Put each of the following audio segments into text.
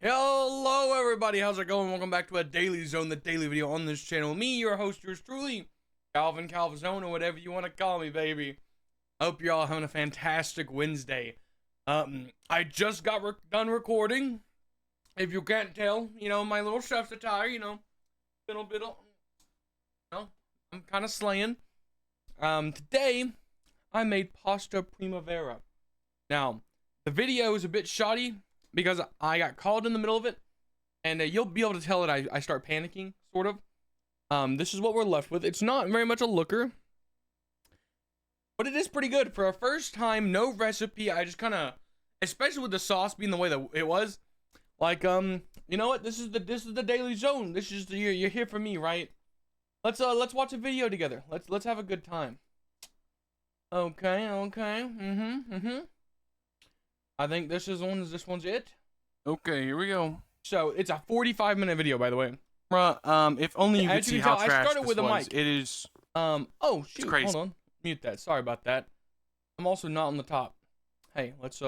Hello everybody, how's it going? Welcome back to a Daily Zone, the daily video on this channel. Me, your host, yours truly, Calvzone, or whatever you want to call me, baby. Hope you're all having a fantastic Wednesday. I just got done recording. If you can't tell, my little chef's attire, little bit of, I'm kind of slaying. Today, I made pasta primavera. Now, the video is a bit shoddy because I got called in the middle of it, and you'll be able to tell that I start panicking, sort of. This is what we're left with. It's not very much a looker, but it is pretty good. For a first time, no recipe, I just kind of, especially with the sauce being the way that it was, like, you know what, this is the Daily Zone. This is you're here for me, right? Let's watch a video together. Let's have a good time. Okay. I think this one's it. Okay, here we go. So it's a 45-minute video, by the way. If only you could see how trash I started this with a was. mic. It is. Oh shoot! It's crazy. Hold on. Mute that. Sorry about that. I'm also not on the top. Hey, let's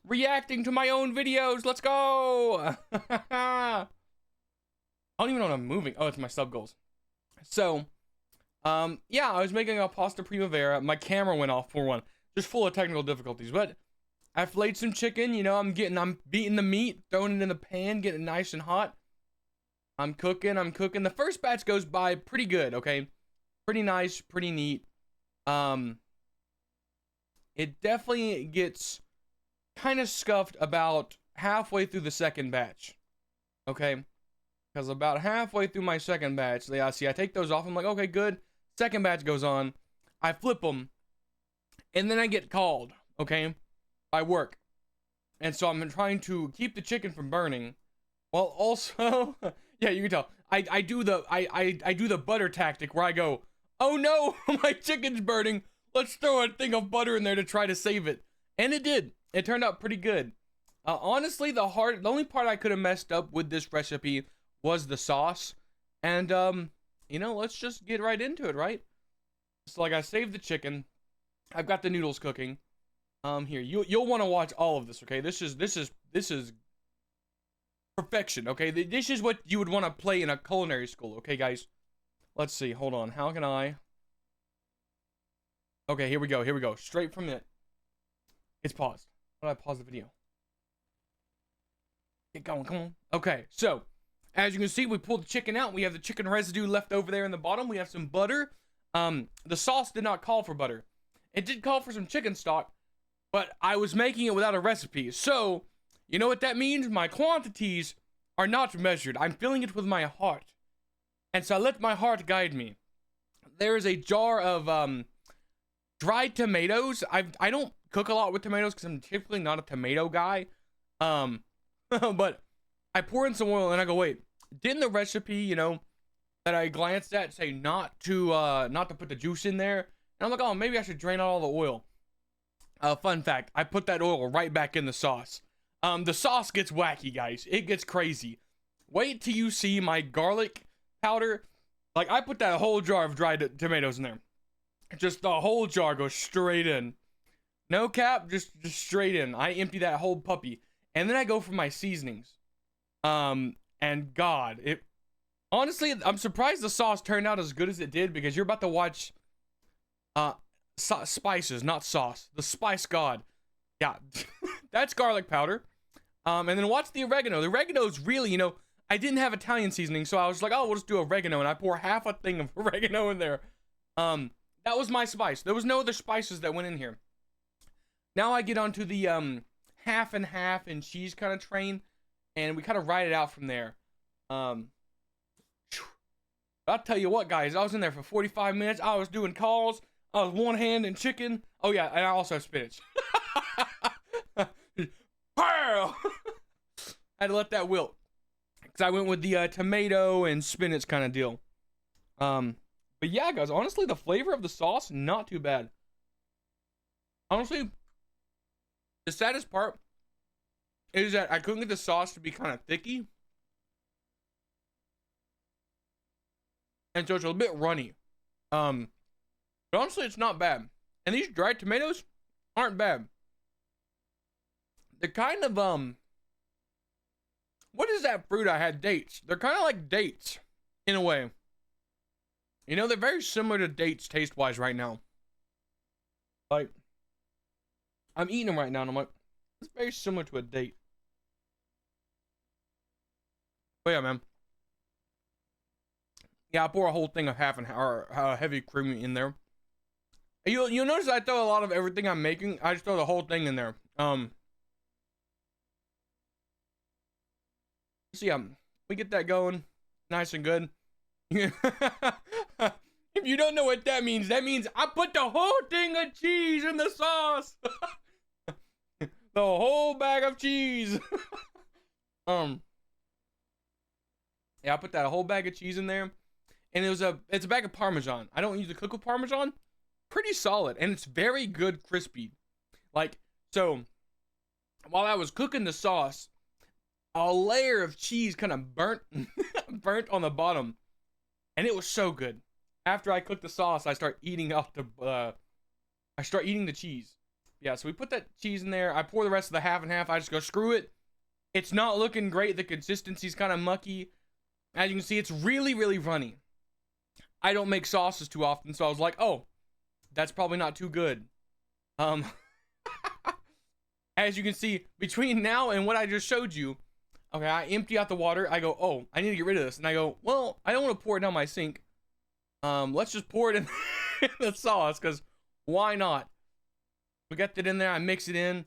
reacting to my own videos. Let's go. I don't even know what I'm moving. Oh, it's my sub goals. So, yeah, I was making a pasta primavera. My camera went off for one. Just full of technical difficulties, but I filleted some chicken. I'm beating the meat, throwing it in the pan, getting it nice and hot. I'm cooking. The first batch goes by pretty good, okay? Pretty nice, pretty neat. It definitely gets kind of scuffed about halfway through the second batch, okay? Because about halfway through my second batch, I take those off. I'm like, okay, good. Second batch goes on. I flip them. And then I get called, okay, by work. And so I'm trying to keep the chicken from burning, while also, yeah, you can tell, I do the butter tactic where I go, oh no, my chicken's burning. Let's throw a thing of butter in there to try to save it. And it did. It turned out pretty good. Honestly, the only part I could have messed up with this recipe was the sauce. And, let's just get right into it, right? So, like, I saved the chicken. I've got the noodles cooking. Here, you'll want to watch all of this, okay? This is perfection, okay? This is what you would want to play in a culinary school, okay, guys? Let's see. Hold on. How can I? Okay, here we go. Straight from it. It's paused. How do I pause the video? Get going. Come on. Okay, so as you can see, we pulled the chicken out. We have the chicken residue left over there in the bottom. We have some butter. The sauce did not call for butter. It did call for some chicken stock, but I was making it without a recipe. So, you know what that means? My quantities are not measured. I'm filling it with my heart. And so I let my heart guide me. There is a jar of dried tomatoes. I don't cook a lot with tomatoes because I'm typically not a tomato guy. But I pour in some oil and I go, wait, didn't the recipe, that I glanced at say not to put the juice in there? And I'm like, oh, maybe I should drain out all the oil. Fun fact, I put that oil right back in the sauce. The sauce gets wacky, guys. It gets crazy. Wait till you see my garlic powder. Like, I put that whole jar of dried tomatoes in there. Just the whole jar goes straight in. No cap, just straight in. I empty that whole puppy. And then I go for my seasonings. And God, honestly, I'm surprised the sauce turned out as good as it did, because you're about to watch spices, not sauce. The spice god. Yeah, that's garlic powder. And then watch the oregano. The oregano's really, I didn't have Italian seasoning, so I was like, oh, we'll just do oregano, and I pour half a thing of oregano in there. That was my spice. There was no other spices that went in here. Now I get onto the half and half and cheese kind of train, and we kind of ride it out from there. I'll tell you what, guys, I was in there for 45 minutes. I was doing calls. I was one hand in chicken. Oh, yeah, and I also have spinach. I had to let that wilt, because I went with the tomato and spinach kind of deal. But yeah, guys, honestly, the flavor of the sauce, not too bad. Honestly, the saddest part is that I couldn't get the sauce to be kind of thicky. And so it's a bit runny. But honestly, it's not bad. And these dried tomatoes aren't bad. They're kind of, what is that fruit I had? Dates. They're kind of like dates in a way. You know, they're very similar to dates taste-wise right now. Like, I'm eating them right now, and I'm like, it's very similar to a date. But yeah, man. Yeah, I pour a whole thing of half and heavy cream in there. You'll notice I throw a lot of everything I'm making. I just throw the whole thing in there. So yeah, we get that going, nice and good. If you don't know what that means I put the whole thing of cheese in the sauce. The whole bag of cheese. Yeah, I put that whole bag of cheese in there, and it's a bag of Parmesan. I don't use the cook with Parmesan. Pretty solid, and it's very good crispy. Like, so while I was cooking the sauce, a layer of cheese kind of burnt on the bottom, and it was so good. After I cook the sauce, I start eating the cheese. Yeah, so we put that cheese in there. I pour the rest of the half and half. I just go, screw it. It's not looking great. The consistency's kind of mucky. As you can see, it's really, really runny. I don't make sauces too often, so I was like, oh, that's probably not too good. As you can see, between now and what I just showed you, okay, I empty out the water. I go, oh, I need to get rid of this. And I go, well, I don't want to pour it down my sink. Let's just pour it in the sauce, because why not? We got that in there. I mix it in.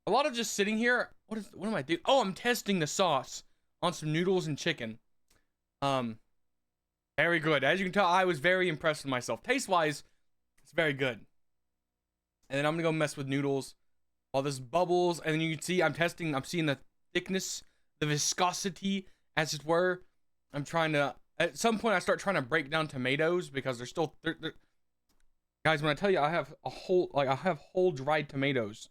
A lot of just sitting here. What am I doing? Oh, I'm testing the sauce on some noodles and chicken. Very good. As you can tell, I was very impressed with myself. Taste-wise, it's very good. And then I'm gonna go mess with noodles while this bubbles. And then you can see I'm seeing the thickness, the viscosity, as it were. I'm trying to, at some point I start trying to break down tomatoes, because they're still, guys, when I tell you I have whole dried tomatoes.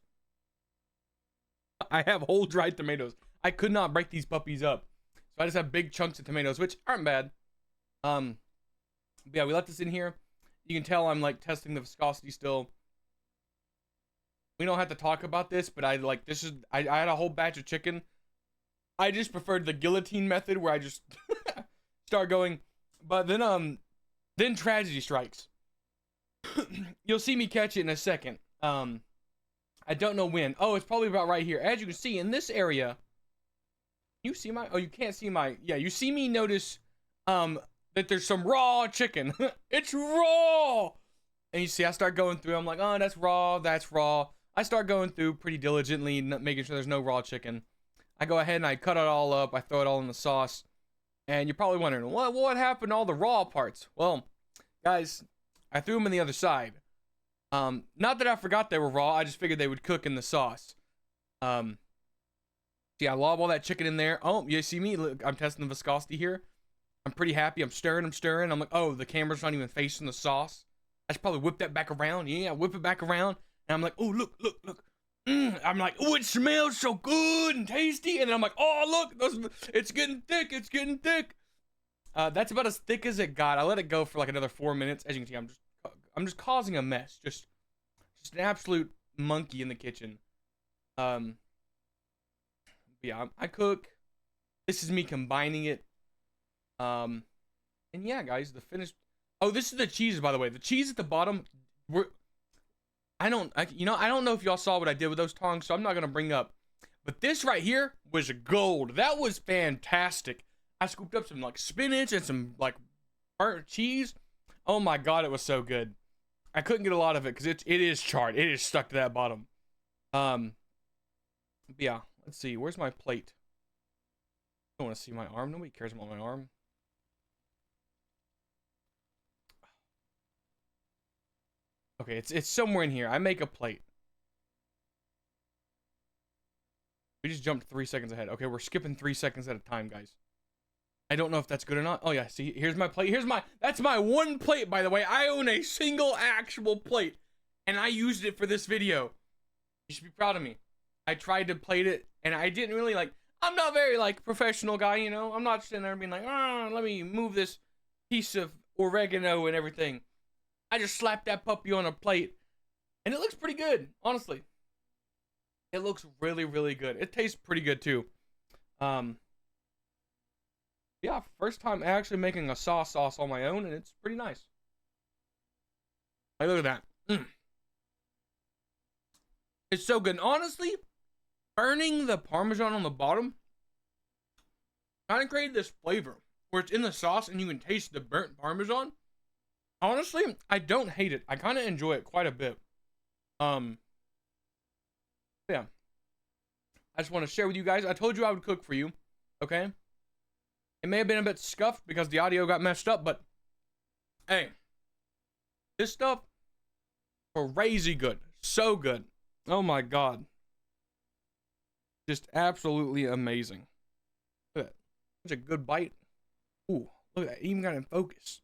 I have whole dried tomatoes. I could not break these puppies up. So I just have big chunks of tomatoes, which aren't bad. But yeah, we left this in here. You can tell I'm like testing the viscosity still. We don't have to talk about this, but I had a whole batch of chicken. I just preferred the guillotine method, where I just start going. But then tragedy strikes. You'll see me catch it in a second. I don't know when. Oh, it's probably about right here. As you can see in this area, you see my, oh, you can't see my, yeah, you see me notice that there's some raw chicken. It's raw. And you see I start going through. I'm like, oh, that's raw. That's raw. I start going through pretty diligently, making sure there's no raw chicken. I go ahead and I cut it all up. I throw it all in the sauce. And you're probably wondering, what happened to all the raw parts? Well, guys, I threw them in the other side. Not that I forgot they were raw. I just figured they would cook in the sauce. See, I lob all that chicken in there. Oh, you see me? Look, I'm testing the viscosity here. I'm pretty happy. I'm stirring. I'm like, oh, the camera's not even facing the sauce. I should probably whip that back around. Yeah, whip it back around. And I'm like, oh, look. I'm like, oh, it smells so good and tasty. And then I'm like, oh, look, it's getting thick. It's getting thick. That's about as thick as it got. I let it go for like another 4 minutes. As you can see, I'm just causing a mess. Just an absolute monkey in the kitchen. Yeah, I cook. This is me combining it. And yeah, guys, the finished. Oh, this is the cheese, by the way. The cheese at the bottom. I don't know if y'all saw what I did with those tongs, so I'm not gonna bring up. But this right here was gold. That was fantastic. I scooped up some like spinach and some like burnt cheese. Oh my god, it was so good. I couldn't get a lot of it because it is charred. It is stuck to that bottom. Yeah, let's see. Where's my plate? I don't want to see my arm. Nobody cares about my arm. Okay, it's somewhere in here. I make a plate. We just jumped 3 seconds ahead. Okay, we're skipping 3 seconds at a time, guys. I don't know if that's good or not. Oh yeah, see, here's my plate. That's my one plate, by the way. I own a single actual plate, and I used it for this video. You should be proud of me. I tried to plate it, and I didn't really I'm not very professional guy, you know. I'm not sitting there being like, let me move this piece of oregano and everything. I just slapped that puppy on a plate, and it looks pretty good, honestly. It looks really, really good. It tastes pretty good too. Yeah, first time actually making a sauce on my own, and it's pretty nice. Like, look at that. It's so good. And honestly, burning the Parmesan on the bottom kind of created this flavor where it's in the sauce and you can taste the burnt Parmesan. Honestly, I don't hate it. I kind of enjoy it quite a bit. Yeah. I just want to share with you guys. I told you I would cook for you. Okay? It may have been a bit scuffed because the audio got messed up, but hey, this stuff, crazy good. So good. Oh my God. Just absolutely amazing. Look at that. Such a good bite. Ooh, look at that. It even got in focus.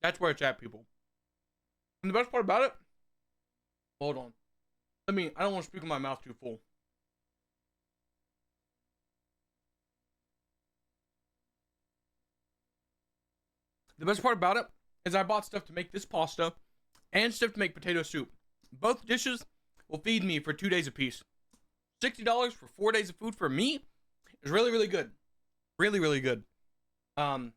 That's where it's at, people. And the best part about it, hold on. I don't want to speak with my mouth too full. The best part about it is I bought stuff to make this pasta and stuff to make potato soup. Both dishes will feed me for 2 days apiece. $60 for 4 days of food for me is really, really good. Really, really good. And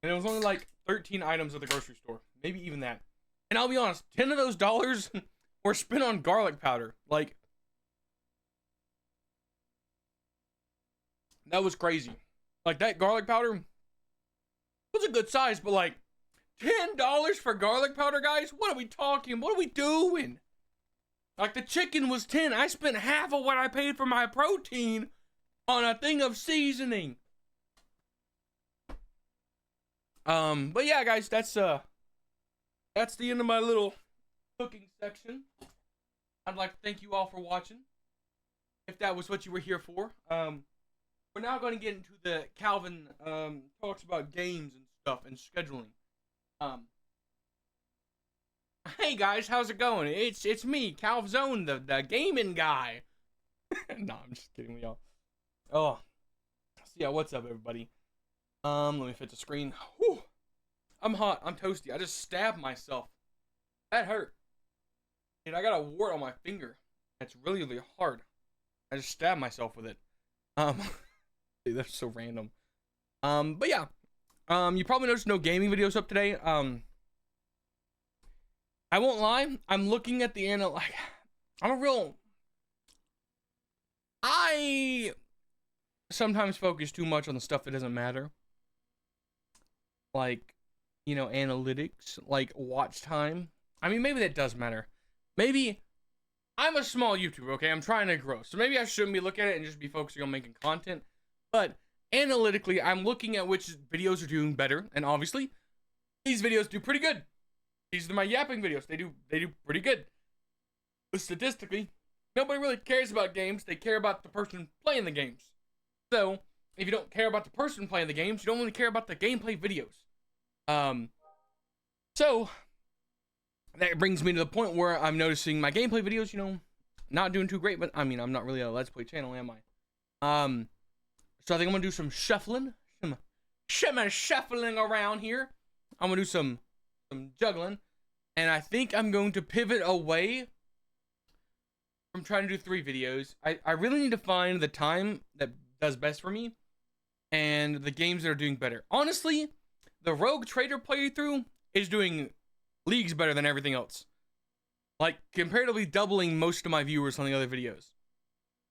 it was only like 13 items at the grocery store. Maybe even that. And I'll be honest, 10 of those dollars were spent on garlic powder. Like, that was crazy. Like, that garlic powder was a good size, but like, $10 for garlic powder, guys? What are we talking? What are we doing? Like, the chicken was 10. I spent half of what I paid for my protein on a thing of seasoning. But yeah, guys, that's the end of my little cooking section. I'd like to thank you all for watching, if that was what you were here for. We're now going to get into the Calvin talks about games and stuff and scheduling. Hey guys, how's it going? It's me, Calvzone, the gaming guy. No, I'm just kidding, y'all. Oh, so yeah, what's up, everybody? Let me fit the screen. Whew. I'm hot. I'm toasty. I just stabbed myself. That hurt. Dude, I got a wart on my finger. It's really, really hard. I just stabbed myself with it. Dude, that's so random. But yeah. You probably noticed no gaming videos up today. I won't lie. I'm looking at the like, I sometimes focus too much on the stuff that doesn't matter. Like, you know, analytics, like watch time. I mean, maybe that does matter. Maybe I'm a small YouTuber, okay? I'm trying to grow. So maybe I shouldn't be looking at it and just be focusing on making content. But analytically, I'm looking at which videos are doing better. And obviously, these videos do pretty good. These are my yapping videos. They do pretty good. But statistically, nobody really cares about games. They care about the person playing the games. So, if you don't care about the person playing the games, you don't really care about the gameplay videos. So that brings me to the point where I'm noticing my gameplay videos, you know, not doing too great, but I mean, I'm not really a Let's Play channel, am I? So I think I'm gonna do some shuffling, some shuffling around here. I'm gonna do some juggling, and I think I'm going to pivot away from trying to do 3 videos. I really need to find the time that does best for me and the games that are doing better. Honestly, the Rogue Trader playthrough is doing leagues better than everything else. Like, comparatively doubling most of my viewers on the other videos.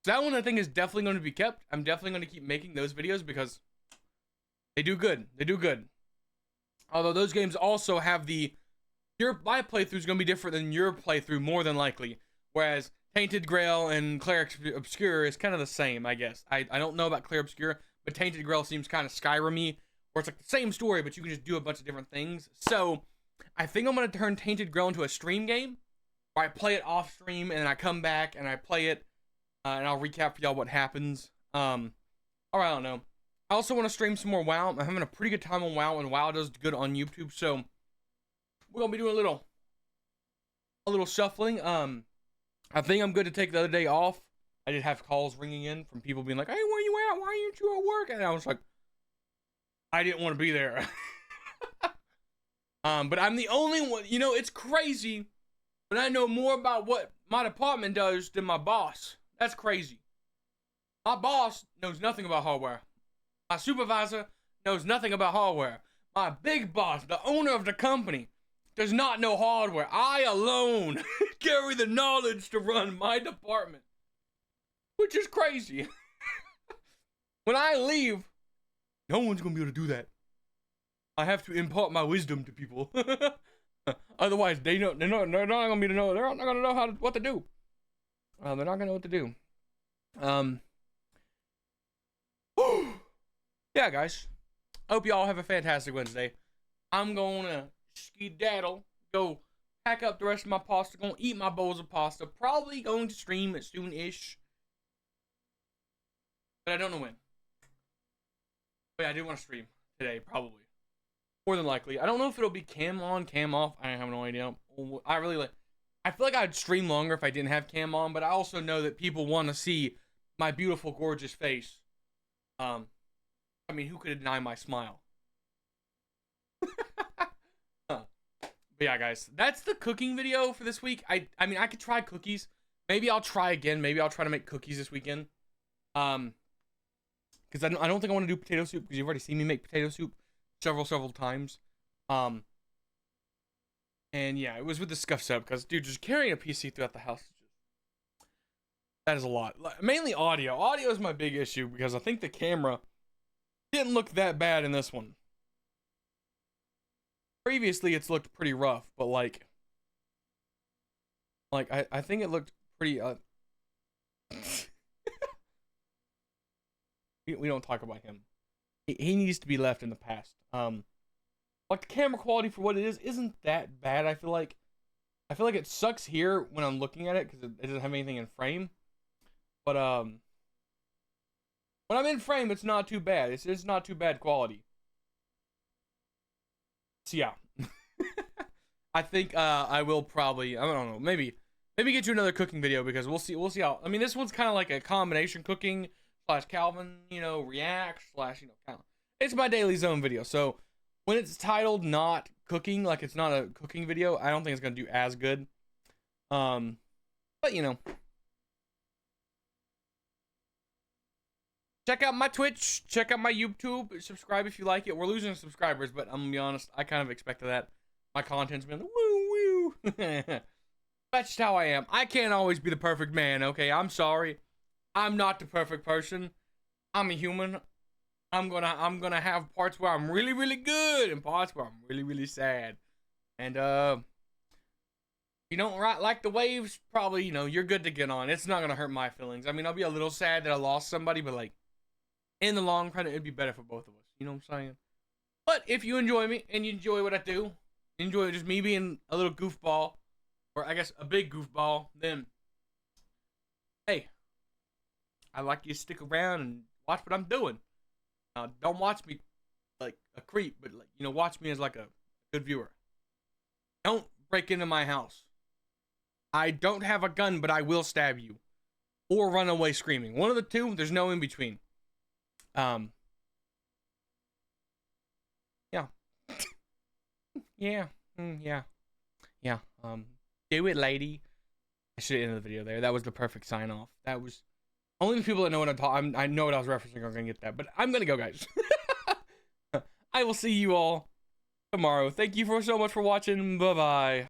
So that one I think is definitely going to be kept. I'm definitely going to keep making those videos because they do good. They do good. Although those games also have my playthrough is going to be different than your playthrough more than likely. Whereas Tainted Grail and Clair Obscure is kind of the same, I guess. I don't know about Clair Obscure, but Tainted Grail seems kind of Skyrim-y, where it's like the same story, but you can just do a bunch of different things. So I think I'm going to turn Tainted Grail into a stream game, where I play it off stream, and then I come back and I play it, and I'll recap for y'all what happens. Or I don't know. I also want to stream some more WoW. I'm having a pretty good time on WoW, and WoW does good on YouTube, so we're going to be doing a little shuffling. I think I'm good to take the other day off. I did have calls ringing in from people being like, hey, where you at? Why aren't you at work? And I was like, I didn't want to be there. But I'm the only one. You know, it's crazy, but I know more about what my department does than my boss. That's crazy. My boss knows nothing about hardware. My supervisor knows nothing about hardware. My big boss, the owner of the company, does not know hardware. I alone carry the knowledge to run my department, which is crazy. When I leave, no one's gonna be able to do that. I have to impart my wisdom to people. Otherwise, they're not gonna be to know. They're not gonna know what to do. They're not gonna know what to do. Yeah, guys. I hope y'all have a fantastic Wednesday. I'm gonna skedaddle, go pack up the rest of my pasta, gonna eat my bowls of pasta, probably going to stream it soon-ish. But I don't know when. But yeah, I do want to stream today, probably. More than likely. I don't know if it'll be cam on, cam off. I have no idea. I feel like I'd stream longer if I didn't have cam on, but I also know that people want to see my beautiful, gorgeous face. I mean, who could deny my smile? But yeah, guys, that's the cooking video for this week. I mean, I could try cookies. Maybe I'll try again. Maybe I'll try to make cookies this weekend. Because I don't think I want to do potato soup, because you've already seen me make potato soup several times. And yeah, it was with the scuff setup, because dude, just carrying a PC throughout the house, that is a lot. Mainly audio. Audio is my big issue, because I think the camera didn't look that bad in this one. Previously, it's looked pretty rough, but like I think it looked pretty. We don't talk about him. He needs to be left in the past. Like the camera quality for what it is isn't that bad. I feel like it sucks here when I'm looking at it because it doesn't have anything in frame. But when I'm in frame, it's not too bad. It's not too bad quality. So yeah, I think I will probably, I don't know, maybe get you another cooking video, because we'll see how. I mean, this one's kind of like a combination cooking / Calvin, react / it's my daily zone video. So when it's titled not cooking, like it's not a cooking video, I don't think it's gonna do as good. But check out my Twitch, check out my YouTube, subscribe if you like it. We're losing subscribers, but I'm gonna be honest, I kind of expected that. My content's been woo woo. That's just how I am. I can't always be the perfect man, okay? I'm sorry. I'm not the perfect person. I'm a human. I'm gonna have parts where I'm really, really good and parts where I'm really, really sad. And you don't like the waves, probably, you're good to get on. It's not gonna hurt my feelings. I mean, I'll be a little sad that I lost somebody, but like in the long run, it'd be better for both of us. You know what I'm saying? But if you enjoy me and you enjoy what I do, enjoy just me being a little goofball, or I guess a big goofball, then hey, I'd like you to stick around and watch what I'm doing. Don't watch me like a creep, but watch me as like a good viewer. Don't break into my house. I don't have a gun, but I will stab you. Or run away screaming. One of the two, there's no in between. Yeah. Yeah. Yeah. Yeah. Do it, lady. I should have ended the video there. That was the perfect sign off. That was only the people that know what I'm talking. I know what I was referencing are gonna get that, but I'm gonna go, guys. I will see you all tomorrow. Thank you so much for watching. Bye bye.